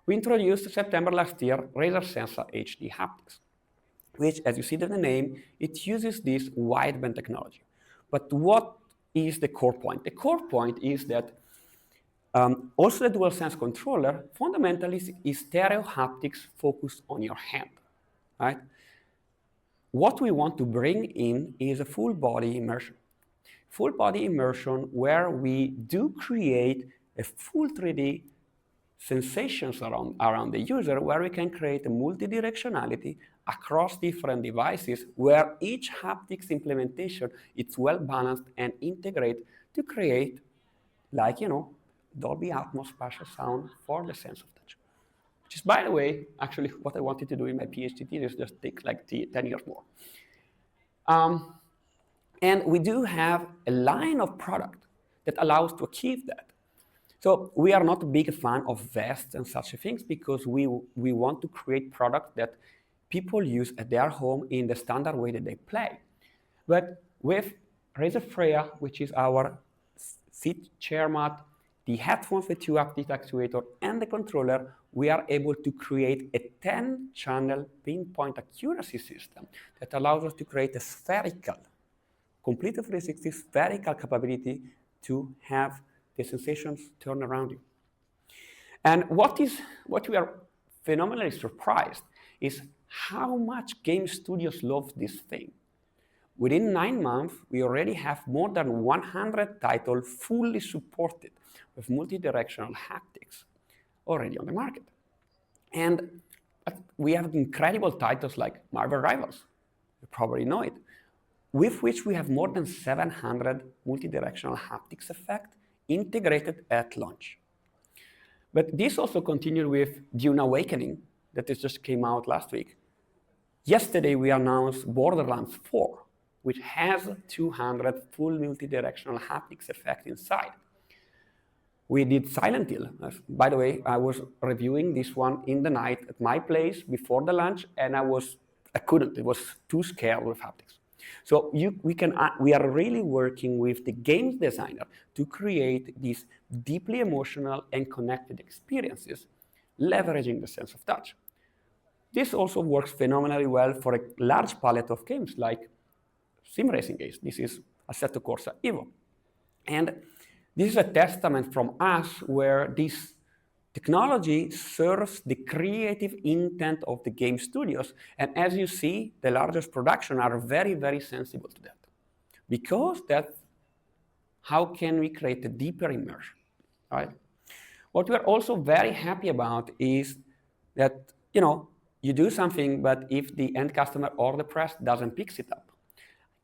we introduced September last year Razer Sensa HD Haptics, which, as you see in the name, it uses this wideband technology. But what is the core point? The core point is that also the DualSense controller fundamentally is stereo haptics focused on your hand, right? What we want to bring in is a full body immersion. Full body immersion where we do create a full 3D sensations around the user, where we can create a multi-directionality across different devices, where each haptics implementation is well balanced and integrated to create, like, Dolby Atmos spatial sound for the sense of touch. Which is, by the way, actually what I wanted to do in my PhD thesis, just take like 10 years more. And we do have a line of product that allows to achieve that. So we are not a big fan of vests and such things, because we want to create products that people use at their home in the standard way that they play. But with Razer Freya, which is our seat chair mat, the headphones with 2 haptic actuator, and the controller, we are able to create a 10-channel pinpoint accuracy system that allows us to create a spherical, completely 360 spherical capability to have the sensations turn around you. And what we are phenomenally surprised is how much game studios love this thing. Within 9 months, we already have more than 100 titles fully supported with multi-directional haptics already on the market. And we have incredible titles like Marvel Rivals, you probably know it, with which we have more than 700 multi-directional haptics effect integrated at launch. But this also continued with Dune Awakening, that just came out last week. Yesterday, we announced Borderlands 4, which has 200 full multi-directional haptics effect inside. We did Silent Hill. By the way, I was reviewing this one in the night at my place before the lunch, and I couldn't. It was too scared with haptics. So we are really working with the games designer to create these deeply emotional and connected experiences, leveraging the sense of touch. This also works phenomenally well for a large palette of games like sim racing games. This is Assetto Corsa Evo. And this is a testament from us where this technology serves the creative intent of the game studios. And as you see, the largest production are very, very sensible to that. Because that's how can we create a deeper immersion, right? What we're also very happy about is that, you do something, but if the end customer or the press doesn't pick it up,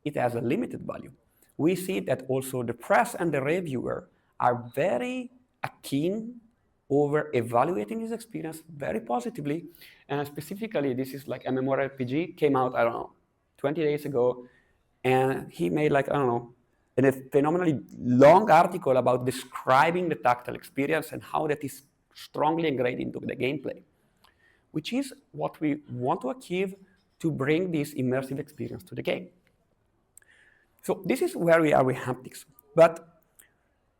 it has a limited value. We see that also the press and the reviewer are very keen over evaluating this experience very positively. And specifically, this is like MMORPG, came out, 20 days ago. And he made a phenomenally long article about describing the tactile experience and how that is strongly ingrained into the gameplay, which is what we want to achieve to bring this immersive experience to the game. So this is where we are with haptics. But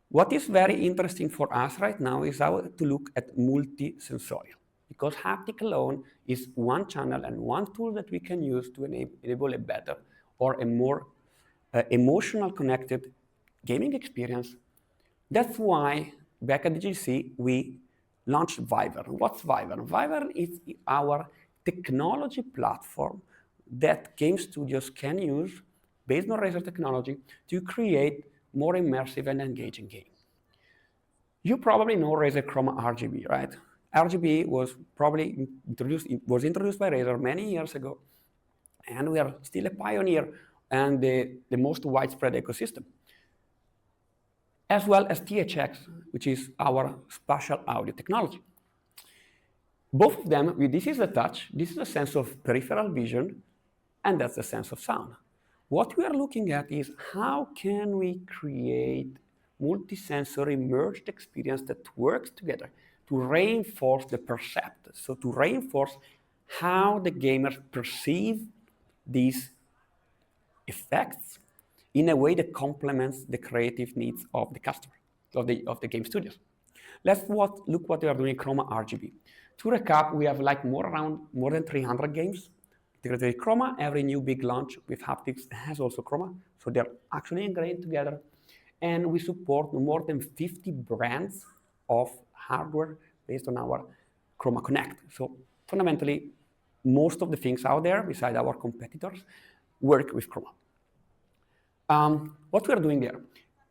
what is very interesting for us right now is how to look at multi-sensorial, because haptic alone is one channel and one tool that we can use to enable a better or a more emotional connected gaming experience. That's why back at the GC, we launched WYVRN. What's WYVRN? WYVRN is our technology platform that game studios can use based on Razer technology to create more immersive and engaging game. You probably know Razer Chroma RGB, right? RGB was probably introduced by Razer many years ago, and we are still a pioneer and the most widespread ecosystem. As well as THX, which is our spatial audio technology. Both of them, this is the touch, this is a sense of peripheral vision, and that's the sense of sound. What we are looking at is how can we create multi-sensory merged experience that works together to reinforce the percept, so to reinforce how the gamers perceive these effects in a way that complements the creative needs of the customer, of the game studios. Let's look what we are doing in Chroma RGB. To recap, we have like more than 300 games integrated with Chroma. Every new big launch with haptics has also Chroma, so they're actually ingrained together. And we support more than 50 brands of hardware based on our Chroma Connect. So fundamentally, most of the things out there, beside our competitors, work with Chroma. What we are doing there?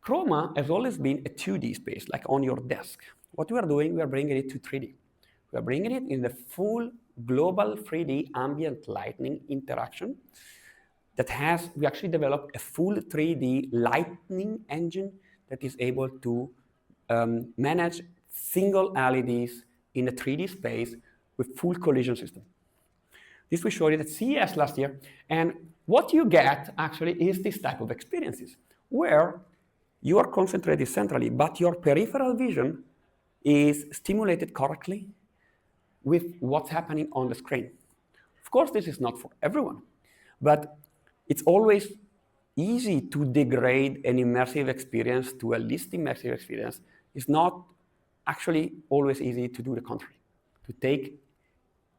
Chroma has always been a 2D space, like on your desk. What we are doing, we are bringing it to 3D. We are bringing it in the full global 3D ambient lighting interaction we actually developed a full 3D lighting engine that is able to manage single LEDs in a 3D space with full collision system. This we showed it at CES last year, and what you get actually is this type of experiences where you are concentrated centrally, but your peripheral vision is stimulated correctly with what's happening on the screen. Of course, this is not for everyone, but it's always easy to degrade an immersive experience to a least immersive experience. It's not actually always easy to do the contrary, to take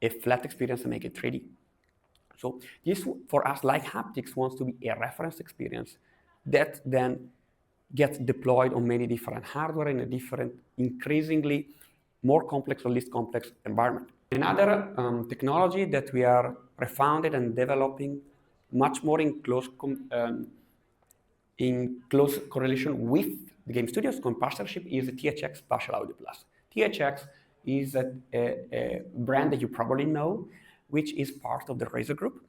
a flat experience and make it 3D. So this, for us, like haptics, wants to be a reference experience that then gets deployed on many different hardware in a different, increasingly more complex or least complex environment. Another technology that we are refounded and developing much more in close correlation with the game studios partnership is the THX Spatial Audio Plus. THX is a brand that you probably know, which is part of the Razer group.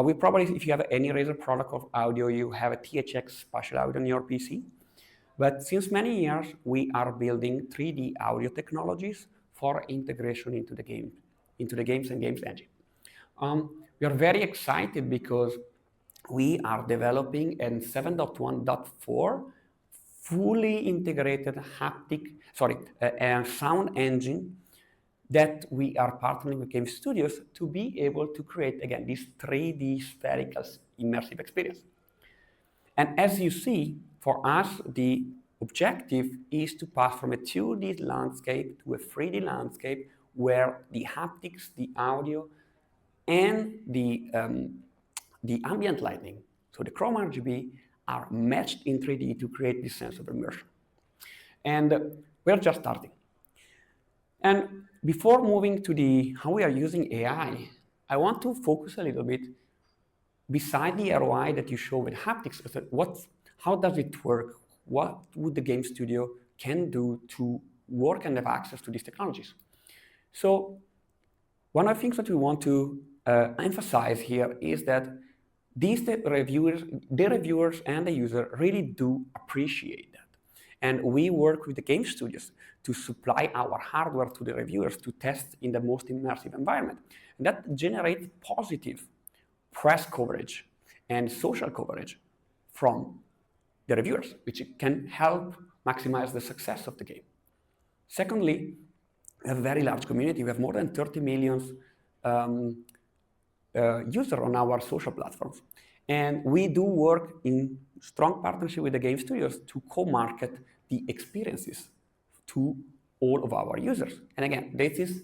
We probably, if you have any Razer product of audio, you have a THX Spatial Audio on your PC. But since many years, we are building 3D audio technologies for integration into the games and games engine. We are very excited because we are developing a 7.1.4 fully integrated sound engine that we are partnering with game studios to be able to create, again, this 3D spherical immersive experience. And as you see, for us, the objective is to pass from a 2D landscape to a 3D landscape where the haptics, the audio, and the ambient lighting, so the Chroma RGB, are matched in 3D to create this sense of immersion. And we're just starting. And before moving to how we are using AI, I want to focus a little bit beside the ROI that you show with haptics. How does it work? What would the game studio can do to work and have access to these technologies? So one of the things that we want to emphasize here is that the reviewers and the user really do appreciate that. And we work with the game studios to supply our hardware to the reviewers to test in the most immersive environment. And that generates positive press coverage and social coverage from the reviewers, which can help maximize the success of the game. Secondly, we have a very large community. We have more than 30 million users on our social platforms. And we do work in strong partnership with the game studios to co-market the experiences to all of our users. And again, this is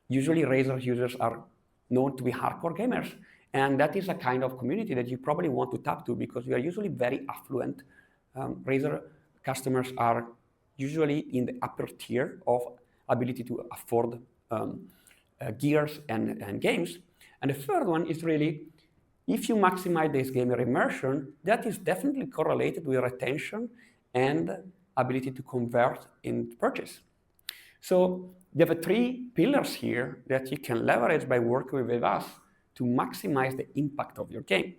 usually Razer users are known to be hardcore gamers. And that is a kind of community that you probably want to tap to because we are usually very affluent. Razer customers are usually in the upper tier of ability to afford gears and games. And the third one is really, if you maximize this gamer immersion, that is definitely correlated with retention and ability to convert in purchase. So you have 3 pillars here that you can leverage by working with us to maximize the impact of your game.